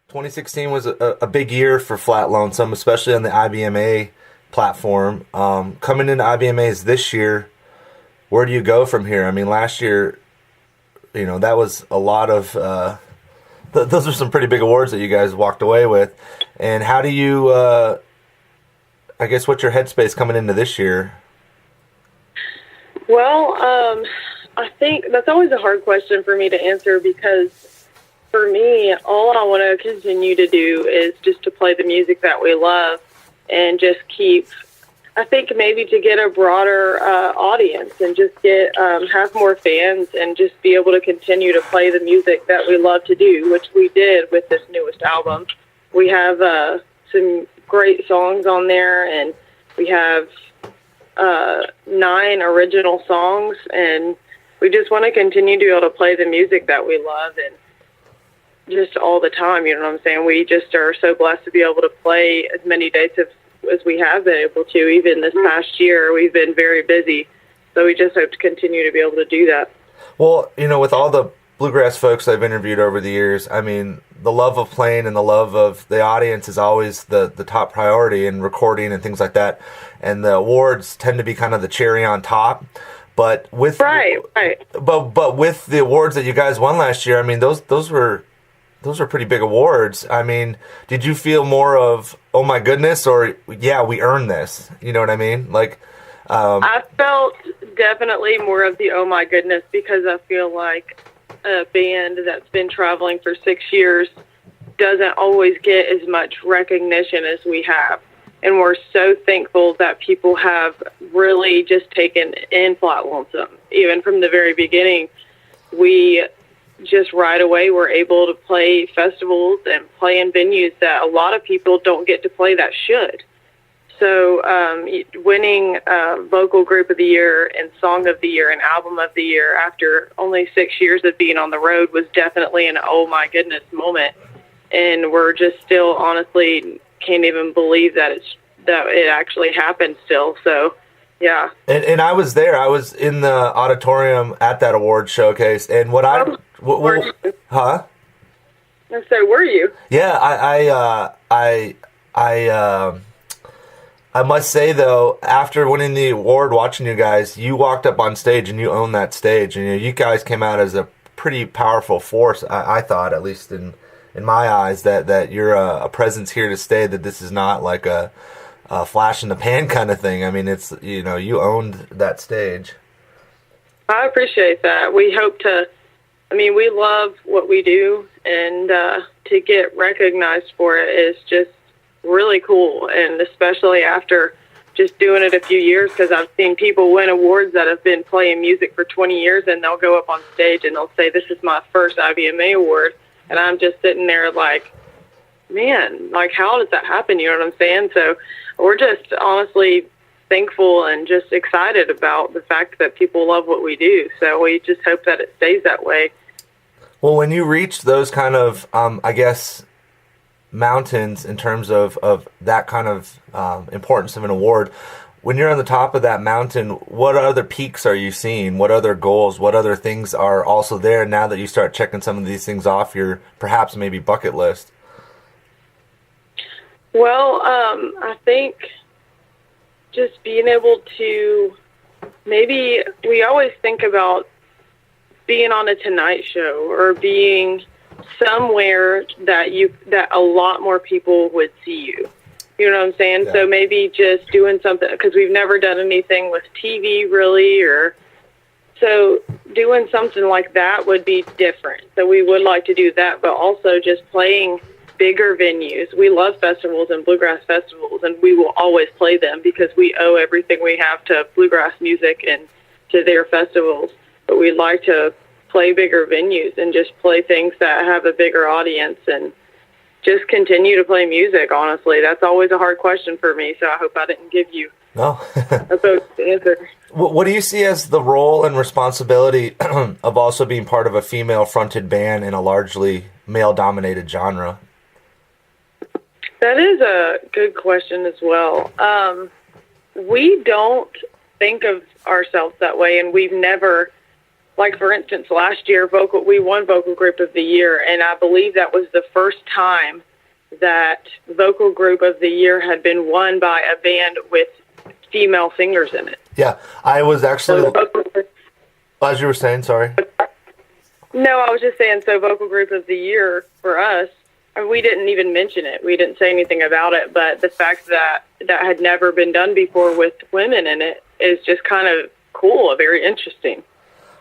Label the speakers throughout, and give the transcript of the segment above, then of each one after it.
Speaker 1: 2016 was a big year for Flatt Lonesome, especially on the IBMA platform. Coming into IBMA's this year, where do you go from here? I mean, last year, that was a lot of. Those are some pretty big awards that you guys walked away with. And how do you? I guess what's your headspace coming into this year?
Speaker 2: Well, I think that's always a hard question for me to answer because for me, all I want to continue to do is just to play the music that we love and just keep, I think maybe to get a broader audience and just get have more fans and just be able to continue to play the music that we love to do, which we did with this newest album. We have some great songs on there, and we have 9 original songs, and we just want to continue to be able to play the music that we love and just all the time, you know what I'm saying? We just are so blessed to be able to play as many dates as we have been able to. Even this past year, we've been very busy, so we just hope to continue to be able to do that.
Speaker 1: Well, with all the bluegrass folks I've interviewed over the years, I mean, the love of playing and the love of the audience is always the top priority in recording and things like that. And the awards tend to be kind of the cherry on top. But with
Speaker 2: right.
Speaker 1: But with the awards that you guys won last year, I mean, those were pretty big awards. I mean, did you feel more of, oh my goodness, or yeah, we earned this? You know what I mean? Like,
Speaker 2: I felt definitely more of the oh my goodness, because I feel like a band that's been traveling for 6 years doesn't always get as much recognition as we have. And we're so thankful that people have really just taken in Flatt Lonesome. Even from the very beginning, we just right away were able to play festivals and play in venues that a lot of people don't get to play that should. So winning Vocal Group of the Year and Song of the Year and Album of the Year after only 6 years of being on the road was definitely an oh my goodness moment. And we're just still honestly can't even believe that it actually happened still. So yeah.
Speaker 1: And I was there. I was in the auditorium at that award showcase, and huh?
Speaker 2: And so were you?
Speaker 1: Yeah, I must say though, after winning the award, watching you guys, you walked up on stage and you owned that stage, and you guys came out as a pretty powerful force. I thought, at least in my eyes, that you're a presence here to stay. That this is not like a flash in the pan kind of thing. I mean, it's you owned that stage.
Speaker 2: I appreciate that. We hope to. I mean, we love what we do, and to get recognized for it is just really cool, and especially after just doing it a few years, because I've seen people win awards that have been playing music for 20 years, and they'll go up on stage and they'll say, this is my first IBMA award, and I'm just sitting there like, man, like, how does that happen? You know what I'm saying? So we're just honestly thankful and just excited about the fact that people love what we do. So we just hope that it stays that way.
Speaker 1: Well, when you reach those kind of, I guess, mountains in terms of that kind of importance of an award, when you're on the top of that mountain, what other peaks are you seeing? What other goals? What other things are also there now that you start checking some of these things off your perhaps maybe bucket list?
Speaker 2: Well, I think just being able to, maybe we always think about being on a Tonight Show or being somewhere that a lot more people would see you. You know what I'm saying? Yeah. So maybe just doing something, because we've never done anything with TV really, or so doing something like that would be different. So we would like to do that, but also just playing bigger venues. We love festivals and bluegrass festivals, and we will always play them because we owe everything we have to bluegrass music and to their festivals. But we'd like to play bigger venues and just play things that have a bigger audience and just continue to play music, honestly. That's always a hard question for me, so I hope I didn't give you a both answer.
Speaker 1: What do you see as the role and responsibility of also being part of a female-fronted band in a largely male-dominated genre?
Speaker 2: That is a good question as well. We don't think of ourselves that way, and we've never like for instance, last year we won Vocal Group of the Year, and I believe that was the first time that Vocal Group of the Year had been won by a band with female singers in it.
Speaker 1: Yeah, I was actually, as you were saying, sorry.
Speaker 2: No, I was just saying, so Vocal Group of the Year for us, and we didn't even mention it. We didn't say anything about it, but the fact that that had never been done before with women in it is just kind of cool, very interesting.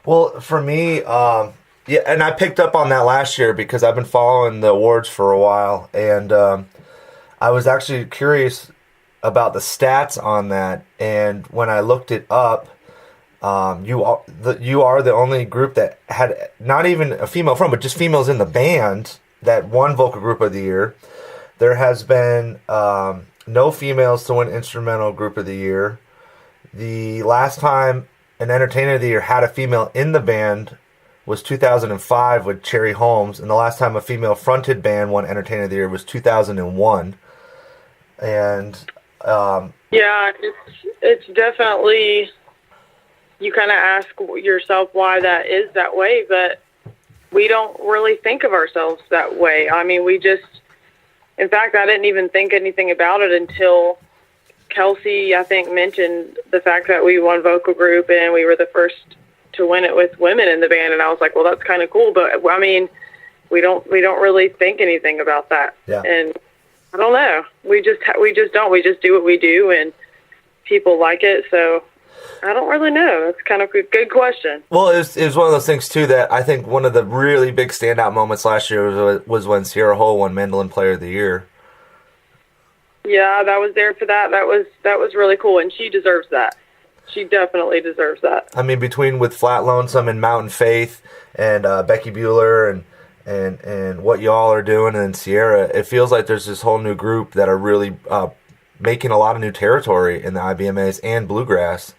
Speaker 1: Well, for me, yeah, and I picked up on that last year because I've been following the awards for a while, and I was actually curious about the stats on that, and when I looked it up, you are the only group that had not even a female front, but just females in the band that won Vocal Group of the Year. There has been no females to win Instrumental Group of the Year. The last time an Entertainer of the Year had a female in the band was 2005 with Cherry Holmes, and the last time a female fronted band won Entertainer of the Year was 2001. And
Speaker 2: yeah, it's definitely, you kind of ask yourself why that is that way, but we don't really think of ourselves that way. I mean, in fact, I didn't even think anything about it until Kelsey, I think, mentioned the fact that we won Vocal Group and we were the first to win it with women in the band, and I was like, well, that's kind of cool, but I mean, we don't really think anything about that.
Speaker 1: Yeah.
Speaker 2: And I don't know, we just don't. We just do what we do, and people like it. So I don't really know. That's kind of a good question.
Speaker 1: Well, it was one of those things too that I think one of the really big standout moments last year was when Sierra Hull won Mandolin Player of the Year.
Speaker 2: Yeah, that was there for that. That was really cool, and she deserves that. She definitely deserves that.
Speaker 1: I mean, between with Flatt Lonesome and Mountain Faith and Becky Bueller and what y'all are doing and Sierra, it feels like there's this whole new group that are really making a lot of new territory in the IBMAs and Bluegrass.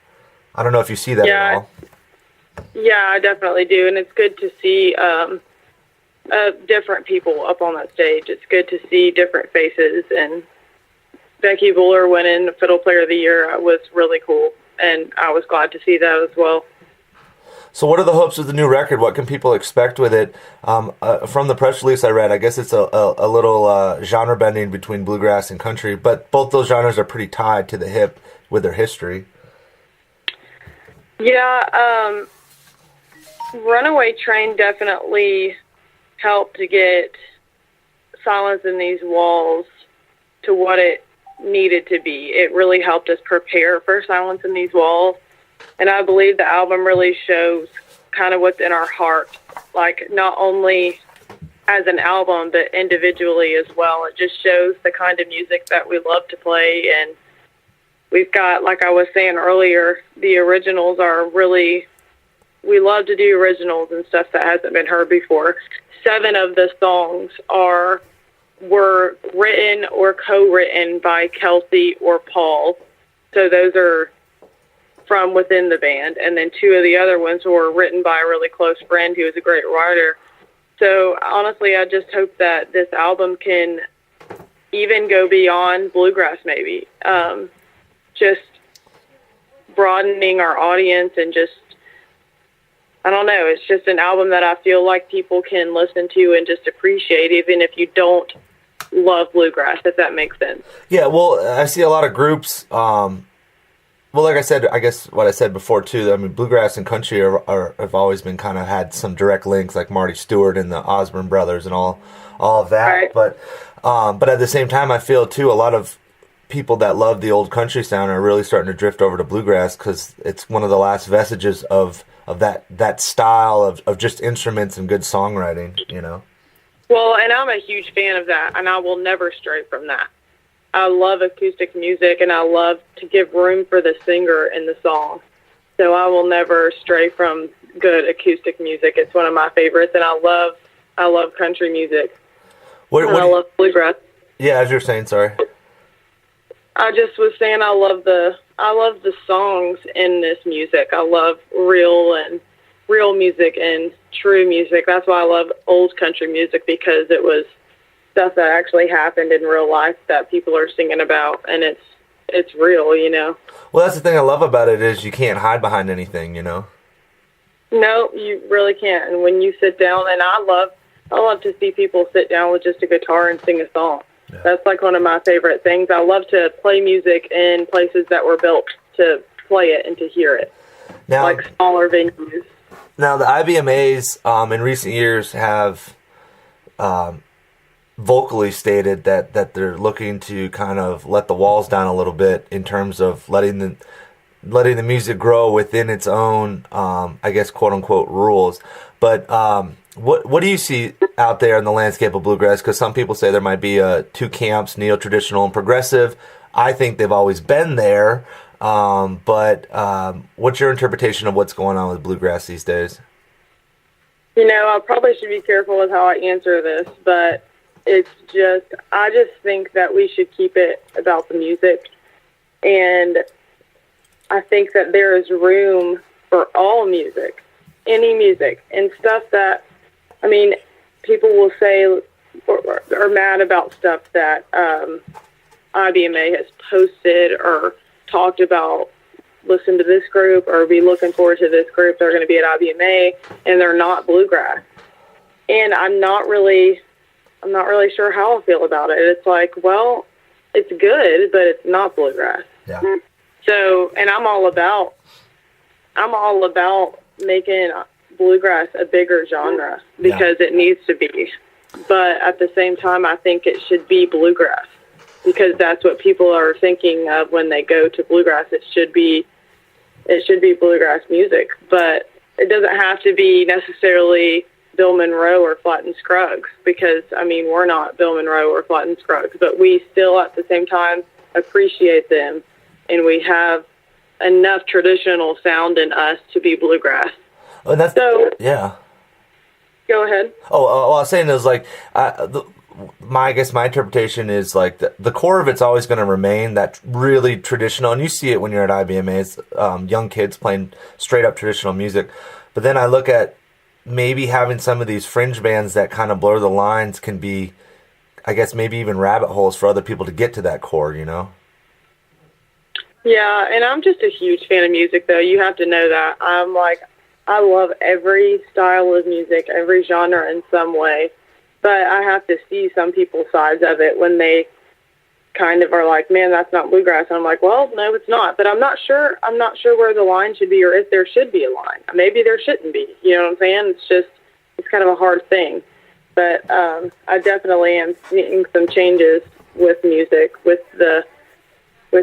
Speaker 1: I don't know if you see that at all.
Speaker 2: Yeah, I definitely do, and it's good to see different people up on that stage. It's good to see different faces, and Becky Bueller winning Fiddle Player of the Year was really cool, and I was glad to see that as well.
Speaker 1: So what are the hopes of the new record? What can people expect with it? From the press release I read, I guess it's a little genre bending between bluegrass and country, but both those genres are pretty tied to the hip with their history.
Speaker 2: Yeah, Runaway Train definitely helped to get Silence in These Walls to what it needed to be. It really helped us prepare for Silence in These Walls, and I believe the album really shows kind of what's in our heart, like not only as an album but individually as well. It just shows the kind of music that we love to play, and we've got, like I was saying earlier, the originals are really, we love to do originals and stuff that hasn't been heard before. 7 of the songs were written or co-written by Kelsey or Paul. So those are from within the band. And then 2 of the other ones were written by a really close friend who is a great writer. So honestly, I just hope that this album can even go beyond bluegrass maybe. Just broadening our audience and just, I don't know, it's just an album that I feel like people can listen to and just appreciate, even if you don't love bluegrass, if that makes sense.
Speaker 1: Yeah, well, I see a lot of groups, well, like I said, I guess what I said before too, I mean, bluegrass and country have always been kind of had some direct links, like Marty Stewart and the Osborne Brothers and all of that.
Speaker 2: Right.
Speaker 1: But at the same time, I feel too, a lot of people that love the old country sound are really starting to drift over to bluegrass because it's one of the last vestiges of that style of just instruments and good songwriting, you know?
Speaker 2: Well, and I'm a huge fan of that, and I will never stray from that. I love acoustic music, and I love to give room for the singer in the song. So I will never stray from good acoustic music. It's one of my favorites, and I love country music. I love bluegrass. Yeah,
Speaker 1: as you're saying, sorry.
Speaker 2: I just was saying I love the songs in this music. I love real music and true music. That's why I love old country music, because it was stuff that actually happened in real life that people are singing about, and it's real, you know.
Speaker 1: Well, that's the thing I love about it is you can't hide behind anything, you know.
Speaker 2: No, you really can't. And when you sit down, and I love to see people sit down with just a guitar and sing a song. Yeah. That's like one of my favorite things. I love to play music in places that were built to play it and to hear it, now, like smaller venues.
Speaker 1: Now, the IBMAs in recent years have vocally stated that they're looking to kind of let the walls down a little bit in terms of letting the music grow within its own, I guess, quote unquote rules. But what do you see out there in the landscape of bluegrass? Because some people say there might be two camps, neo-traditional and progressive. I think they've always been there. But what's your interpretation of what's going on with bluegrass these days?
Speaker 2: You know, I probably should be careful with how I answer this, but I just think that we should keep it about the music. And I think that there is room for all music, any music, and stuff that, I mean, people will say or are mad about stuff that IBMA has posted or talked about. Listen to this group or be looking forward to this group. They're going to be at IBMA and they're not bluegrass. And I'm not really sure how I feel about it. It's like, well, it's good, but it's not bluegrass.
Speaker 1: Yeah.
Speaker 2: So, and I'm all about making bluegrass a bigger genre because it needs to be. But at the same time, I think it should be bluegrass because that's what people are thinking of when they go to bluegrass. It should be bluegrass music, but it doesn't have to be necessarily Bill Monroe or Flatt and Scruggs because, I mean, we're not Bill Monroe or Flatt and Scruggs, but we still at the same time appreciate them, and we have enough traditional sound in us to be bluegrass.
Speaker 1: Oh, that's so. Yeah.
Speaker 2: Go ahead.
Speaker 1: Oh, I was saying is like I guess my interpretation is like the core of it's always going to remain that really traditional, and you see it when you're at IBMAs, young kids playing straight up traditional music. But then I look at maybe having some of these fringe bands that kind of blur the lines can be, I guess, maybe even rabbit holes for other people to get to that core, you know?
Speaker 2: Yeah, and I'm just a huge fan of music, though. You have to know that. I love every style of music, every genre in some way. But I have to see some people's sides of it when they kind of are like, man, that's not bluegrass. And I'm like, well, no, it's not. But I'm not sure where the line should be or if there should be a line. Maybe there shouldn't be. You know what I'm saying? It's kind of a hard thing. But I definitely am seeing some changes with music, with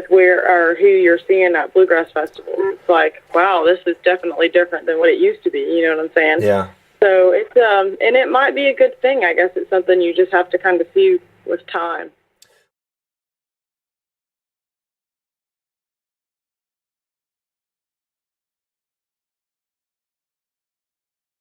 Speaker 2: where or who you're seeing at Bluegrass Festival. It's like, wow, this is definitely different than what it used to be. You know what I'm saying?
Speaker 1: Yeah.
Speaker 2: So it's and it might be a good thing. I guess it's something you just have to kind of see with time.